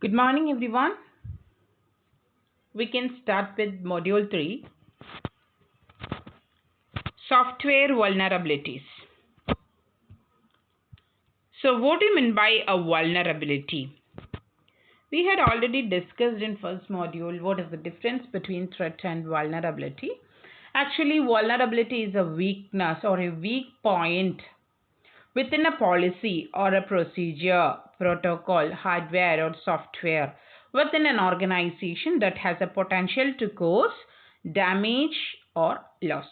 Good morning, everyone. We can start with Module 3 Software Vulnerabilities. So, what do you mean by a vulnerability? We had already discussed in first module what is the difference between threat and vulnerability. Actually, vulnerability is a weakness or a weak point within a policy or a procedure, protocol, hardware, or software within an organization that has a potential to cause damage or loss.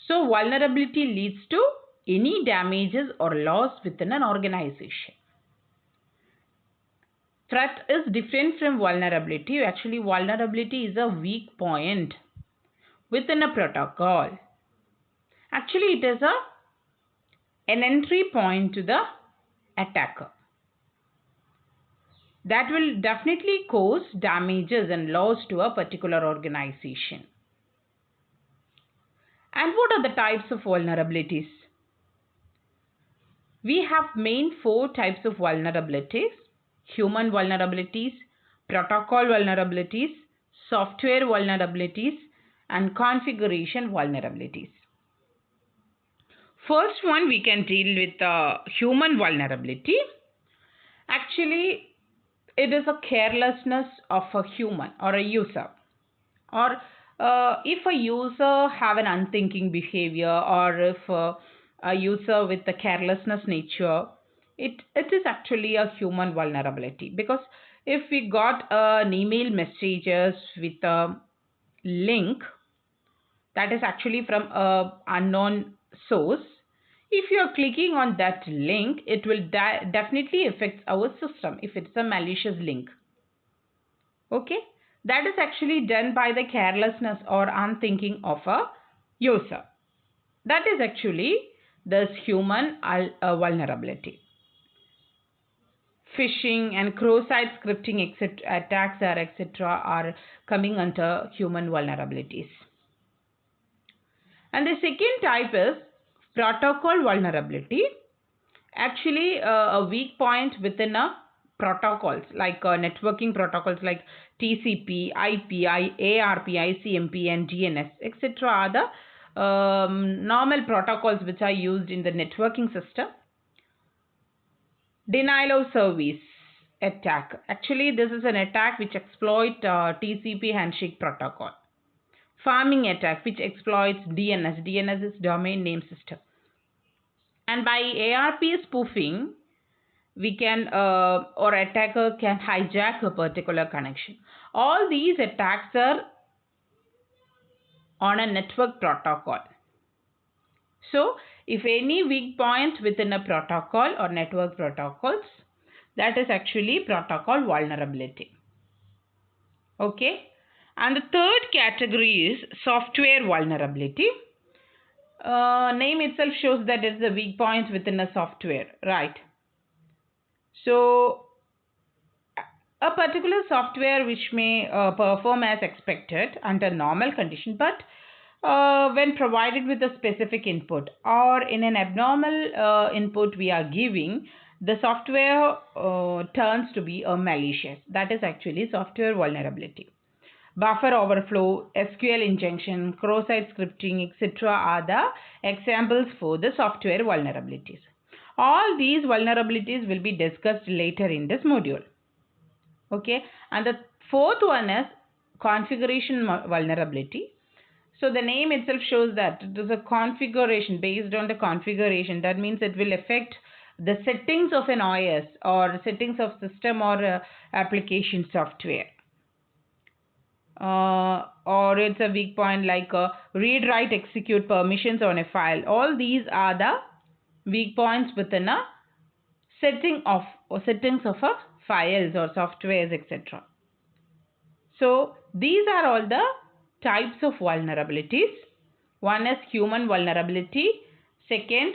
So, vulnerability leads to any damages or loss within an organization. Threat is different from vulnerability. Actually, vulnerability is a weak point within a protocol. Actually, it is an entry point to the attacker. That will definitely cause damages and loss to a particular organization. And what are the types of vulnerabilities? We have main 4 types of vulnerabilities: human vulnerabilities, protocol vulnerabilities, software vulnerabilities, and configuration vulnerabilities. First one, we can deal with human vulnerability. Actually, it is a carelessness of a human or a user, or if a user have an unthinking behavior, or if a user with the carelessness nature, it is actually a human vulnerability. Because if we got an email messages with a link that is actually from a unknown source, if you are clicking on that link, it will definitely affect our system if it's a malicious link. Okay, that is actually done by the carelessness or unthinking of a user. That is actually this human vulnerability. Phishing and cross-site scripting attacks are coming under human vulnerabilities. And the second type is protocol vulnerability. Actually, a weak point within a protocols like networking protocols like TCP, IP, ARP, ICMP, and DNS, etc. are the normal protocols which are used in the networking system. Denial of service attack. Actually, this is an attack which exploits TCP handshake protocol. Farming attack which exploits DNS. DNS is domain name system. And by ARP spoofing, we can or attacker can hijack a particular connection. All these attacks are on a network protocol. So, if any weak point within a protocol or network protocols, that is actually protocol vulnerability. Okay. And the third category is software vulnerability. Name itself shows that it's a weak point within a software, right? So, a particular software which may perform as expected under normal condition, but when provided with a specific input or in an abnormal input we are giving, the software turns to be a malicious. That is actually software vulnerability. Buffer overflow, SQL injection, cross-site scripting, etc. are the examples for the software vulnerabilities. All these vulnerabilities will be discussed later in this module. Okay, and the fourth one is configuration vulnerability. So the name itself shows that it is a configuration based on the configuration. That means it will affect the settings of an OS or settings of system or application software. Or it's a weak point like read, write, execute permissions on a file. All these are the weak points within a settings of a files or softwares, etc. So these are all the types of vulnerabilities. One is human vulnerability, second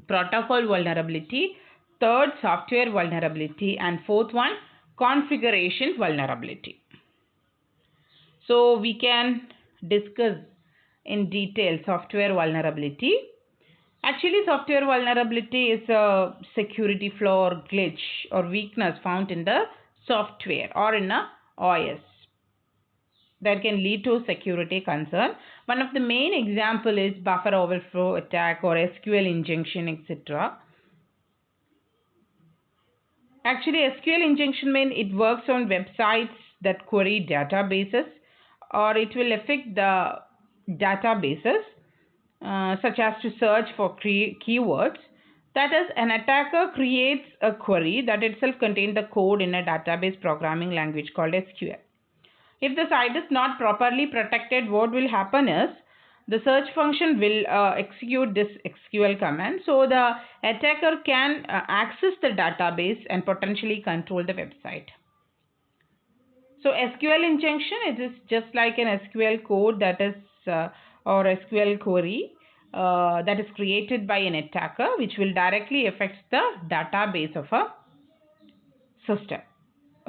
protocol vulnerability, third software vulnerability, and fourth one configuration vulnerability. So we can discuss in detail software vulnerability. Actually, software vulnerability is a security flaw or glitch or weakness found in the software or in a OS that can lead to security concern. One of the main example is buffer overflow attack or SQL injection, etc. Actually, SQL injection means it works on websites that query databases, or it will affect the databases such as to search for keywords. That is, an attacker creates a query that itself contains the code in a database programming language called SQL. If the site is not properly protected, what will happen is the search function will execute this SQL command. So the attacker can access the database and potentially control the website. So SQL injection, it is just like an SQL code that is or SQL query that is created by an attacker, which will directly affect the database of a system.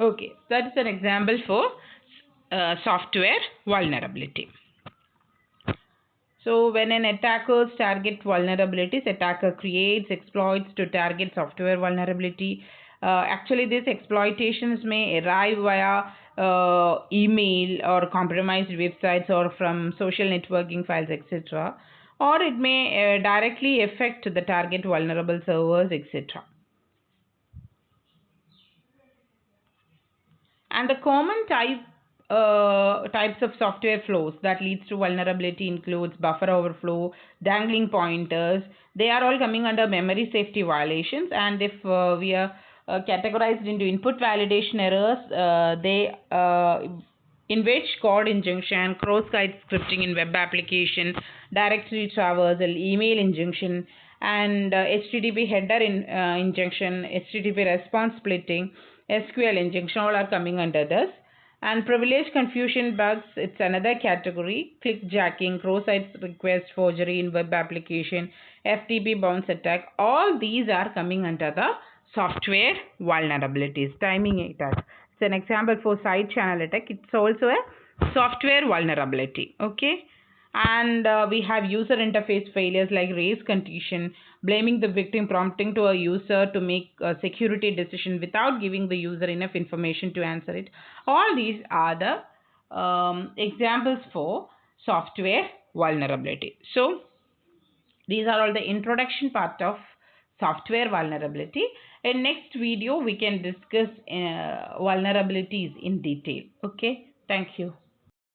Okay, that is an example for software vulnerability. So when an attackers target vulnerabilities, attacker creates exploits to target software vulnerability. Actually, these exploitations may arrive via email or compromised websites or from social networking files, etc. Or it may directly affect the target vulnerable servers, etc. And the common types of software flows that leads to vulnerability includes buffer overflow, dangling pointers. They are all coming under memory safety violations. And if we are categorized into input validation errors, they in which code injection, cross-site scripting in web application, directory traversal, email injection, and HTTP header injection, HTTP response splitting, SQL injection, all are coming under this. And privilege confusion bugs, it's another category. Clickjacking, cross-site request forgery in web application, FTP bounce attack, all these are coming under the software vulnerabilities. Timing attack. It's an example for side channel attack. It's also a software vulnerability. Okay. And we have user interface failures like race condition, blaming the victim, prompting to a user to make a security decision without giving the user enough information to answer it. All these are the examples for software vulnerability. So these are all the introduction part of software vulnerability. In next video, we can discuss vulnerabilities in detail. Okay, thank you.